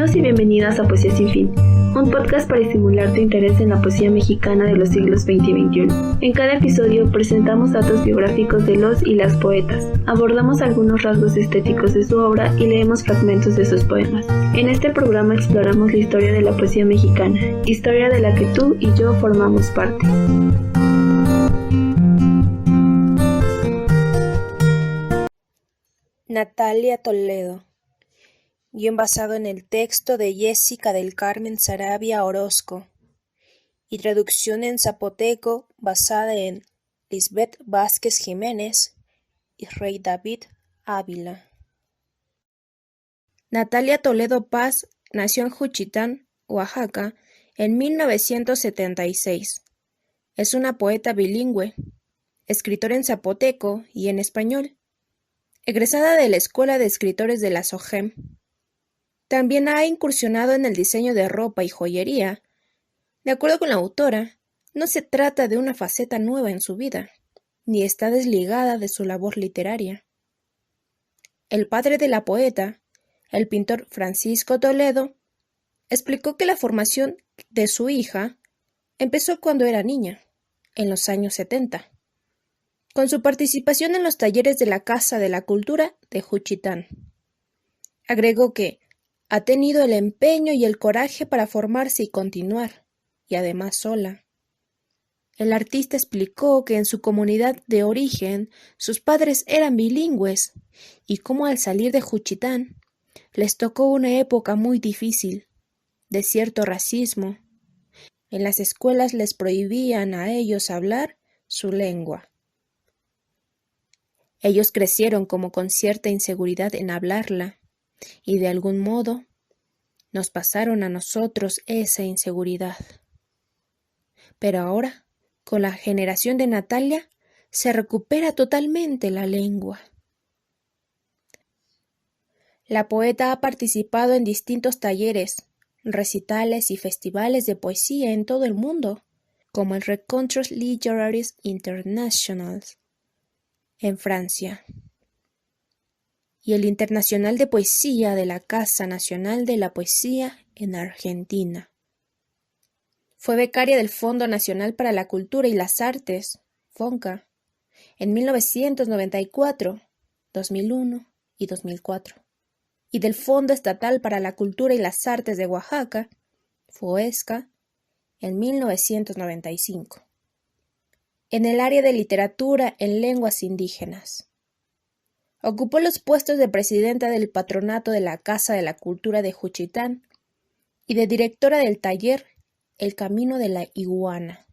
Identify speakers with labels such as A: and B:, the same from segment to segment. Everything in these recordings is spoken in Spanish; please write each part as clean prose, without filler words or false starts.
A: Bienvenidos y bienvenidas a Poesía Sin Fin, un podcast para estimular tu interés en la poesía mexicana de los siglos XX y XXI. En cada episodio presentamos datos biográficos de los y las poetas, abordamos algunos rasgos estéticos de su obra y leemos fragmentos de sus poemas. En este programa exploramos la historia de la poesía mexicana, historia de la que tú y yo formamos parte.
B: Natalia Toledo. Guión basado en el texto de Jessica del Carmen Saravia Orozco y traducción en zapoteco basada en Lisbeth Vázquez Jiménez y Rey David Ávila. Natalia Toledo Paz nació en Juchitán, Oaxaca, en 1976. Es una poeta bilingüe, escritora en zapoteco y en español, egresada de la Escuela de Escritores de la SOGEM. También ha incursionado en el diseño de ropa y joyería. De acuerdo con la autora, no se trata de una faceta nueva en su vida, ni está desligada de su labor literaria. El padre de la poeta, el pintor Francisco Toledo, explicó que la formación de su hija empezó cuando era niña, en los años 70, con su participación en los talleres de la Casa de la Cultura de Juchitán. Agregó que ha tenido el empeño y el coraje para formarse y continuar, y además sola. El artista explicó que en su comunidad de origen sus padres eran bilingües y cómo al salir de Juchitán les tocó una época muy difícil, de cierto racismo. En las escuelas les prohibían a ellos hablar su lengua. Ellos crecieron como con cierta inseguridad en hablarla, y de algún modo nos pasaron a nosotros esa inseguridad. Pero ahora, con la generación de Natalia, se recupera totalmente la lengua. La poeta ha participado en distintos talleres, recitales y festivales de poesía en todo el mundo, como el Rencontres Littéraires Internationaux en Francia y el Internacional de Poesía de la Casa Nacional de la Poesía en Argentina. Fue becaria del Fondo Nacional para la Cultura y las Artes, FONCA, en 1994, 2001 y 2004, y del Fondo Estatal para la Cultura y las Artes de Oaxaca, FOESCA, en 1995, en el área de literatura en lenguas indígenas. Ocupó los puestos de presidenta del patronato de la Casa de la Cultura de Juchitán y de directora del taller El Camino de la Iguana,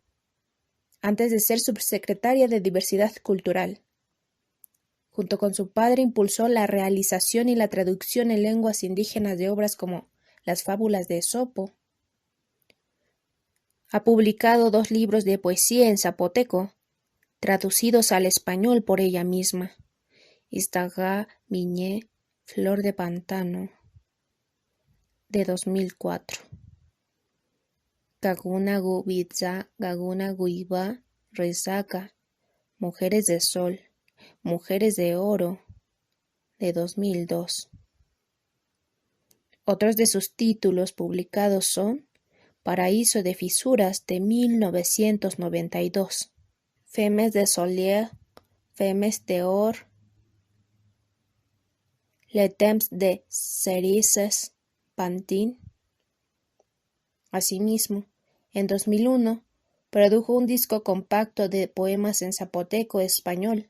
B: antes de ser subsecretaria de Diversidad Cultural. Junto con su padre impulsó la realización y la traducción en lenguas indígenas de obras como Las Fábulas de Esopo. Ha publicado 2 libros de poesía en zapoteco, traducidos al español por ella misma. Iztagá Miñé, Flor de Pantano, de 2004. Gaguna Gubitza, Gaguna Guiba, Resaca, Mujeres de Sol, Mujeres de Oro, de 2002. Otros de sus títulos publicados son Paraíso de Fisuras, de 1992, Femes de Solier, Femes de Or, Le Temps de Cerises, Pantin. Asimismo, en 2001, produjo un disco compacto de poemas en zapoteco español.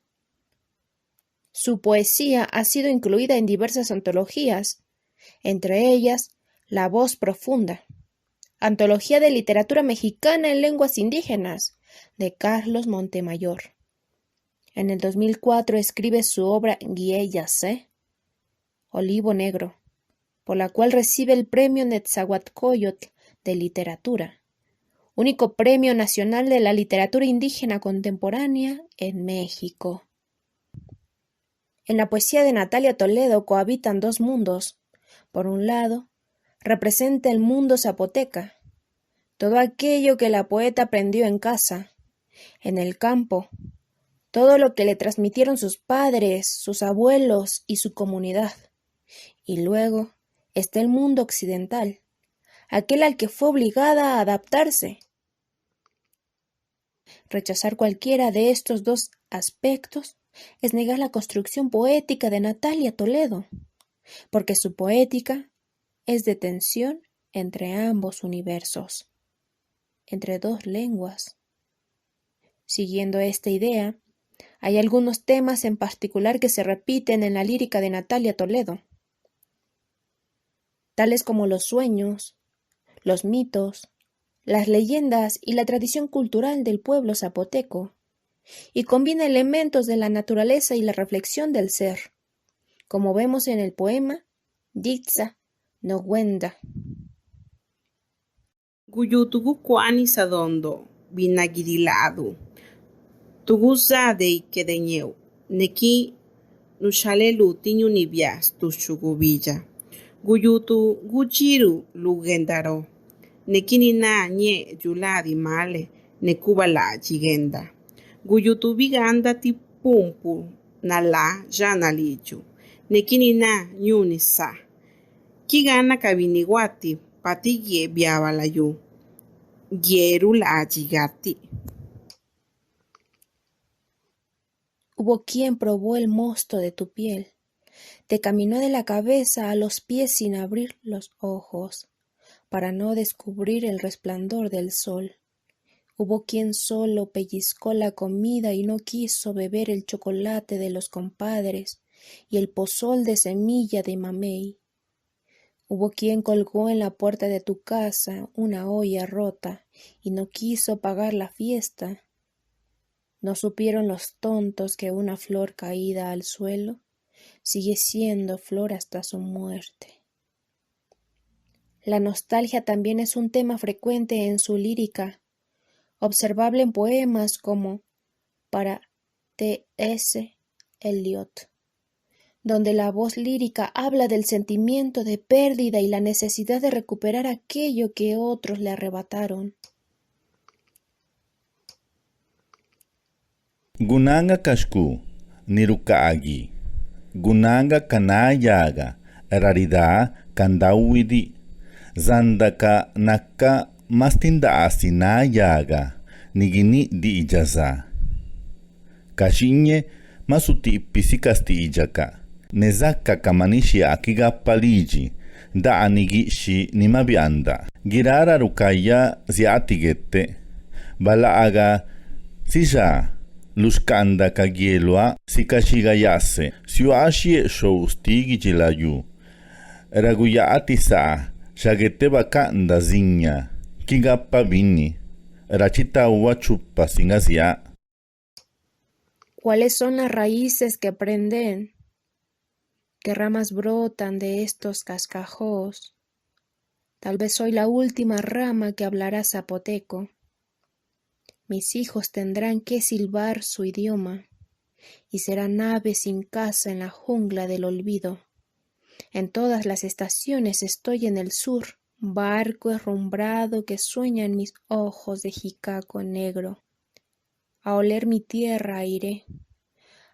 B: Su poesía ha sido incluida en diversas antologías, entre ellas La Voz Profunda, Antología de Literatura Mexicana en Lenguas Indígenas, de Carlos Montemayor. En el 2004 escribe su obra Guié Yacé, Olivo Negro, por la cual recibe el Premio Netzahualcóyotl de Literatura, único premio nacional de la literatura indígena contemporánea en México. En la poesía de Natalia Toledo cohabitan 2 mundos. Por un lado, representa el mundo zapoteca, todo aquello que la poeta aprendió en casa, en el campo, todo lo que le transmitieron sus padres, sus abuelos y su comunidad. Y luego está el mundo occidental, aquel al que fue obligada a adaptarse. Rechazar cualquiera de estos dos aspectos es negar la construcción poética de Natalia Toledo, porque su poética es de tensión entre ambos universos, entre dos lenguas. Siguiendo esta idea, hay algunos temas en particular que se repiten en la lírica de Natalia Toledo, tales como los sueños, los mitos, las leyendas y la tradición cultural del pueblo zapoteco, y combina elementos de la naturaleza y la reflexión del ser, como vemos en el poema Ditza Noguenda.
C: Guyutugu kwani sadondo, vinagirilado, tuguzade y quedeñeu, neki nushalelu tiñu nibias tushugubilla, guyutu guchiru lugendaro, nekini na nye yuladi male, nekubala jigenda, guyutu viganda ti pumpu nala janalichu, nekini na nyunisa, kigana kabiniguati, pati ye biabalayu, yeru la jigati.
B: Hubo quien probó el mosto de tu piel, te caminó de la cabeza a los pies sin abrir los ojos, para no descubrir el resplandor del sol. Hubo quien solo pellizcó la comida y no quiso beber el chocolate de los compadres y el pozol de semilla de mamey. Hubo quien colgó en la puerta de tu casa una olla rota y no quiso pagar la fiesta. ¿No supieron los tontos que una flor caída al suelo sigue siendo flor hasta su muerte? La nostalgia también es un tema frecuente en su lírica, observable en poemas como para T.S. Eliot, donde la voz lírica habla del sentimiento de pérdida y la necesidad de recuperar aquello que otros le arrebataron.
D: Gunanga kashku nirukaagi, gunanga kanayaga, rarida kandawidi, zandaka nakka mastindaasi nayaga, nigini di ijaza. Kashinye masuti pisikastijaka, nezaka kamanishi akigappaliji, da anigishi nimabianda, girara rukaya ziatigette, balaaga sija, luskanda kagielua sikashigayase, siuashie shoustigi jilayu, raguyaati sa, shagete bakanda zinya, kigappa bini, rachita uwa chupa singazia.
B: ¿Cuáles son las raíces que prenden? ¿Qué ramas brotan de estos cascajos? Tal vez soy la última rama que hablará zapoteco. Mis hijos tendrán que silbar su idioma, y serán aves sin casa en la jungla del olvido. En todas las estaciones estoy en el sur, barco herrumbrado que sueña en mis ojos de jicaco negro. A oler mi tierra iré,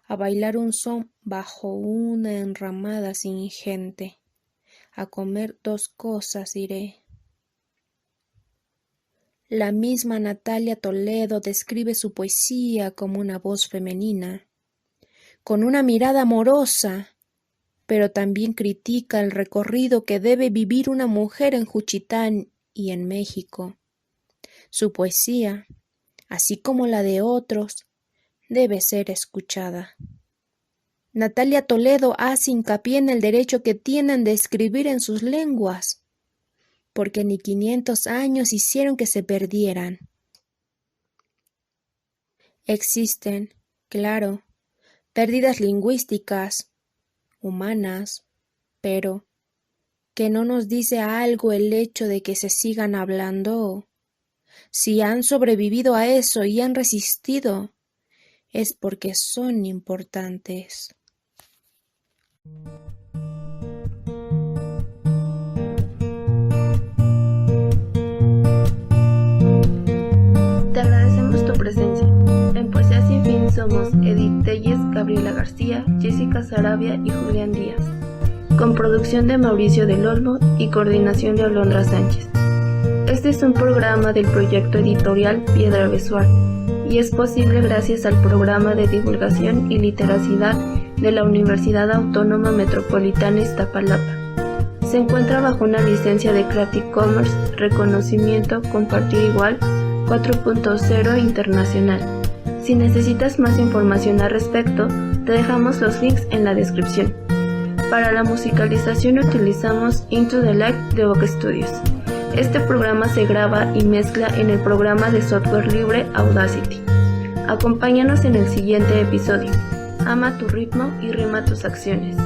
B: a bailar un son bajo una enramada sin gente, a comer dos cosas iré. La misma Natalia Toledo describe su poesía como una voz femenina, con una mirada amorosa, pero también critica el recorrido que debe vivir una mujer en Juchitán y en México. Su poesía, así como la de otros, debe ser escuchada. Natalia Toledo hace hincapié en el derecho que tienen de escribir en sus lenguas, porque ni 500 años hicieron que se perdieran. Existen, claro, pérdidas lingüísticas, humanas, pero que no nos dice algo el hecho de que se sigan hablando. Si han sobrevivido a eso y han resistido, es porque son importantes.
A: Te agradecemos tu presencia. En Poesía Sin Fin somos Edith Telles, Gabriela García, Jessica Sarabia y Julián Díaz. con producción de Mauricio del Olmo y coordinación de Alondra Sánchez. Este es un programa del proyecto editorial Piedra Visual y es posible gracias al Programa de Divulgación y Literacidad de la Universidad Autónoma Metropolitana Iztapalapa. Se encuentra bajo una licencia de Creative Commons, reconocimiento Compartir Igual 4.0 internacional. Si necesitas más información al respecto, te dejamos los links en la descripción. Para la musicalización utilizamos Into the Light de Vogue Studios. Este programa se graba y mezcla en el programa de software libre Audacity. Acompáñanos en el siguiente episodio. Ama tu ritmo y rima tus acciones.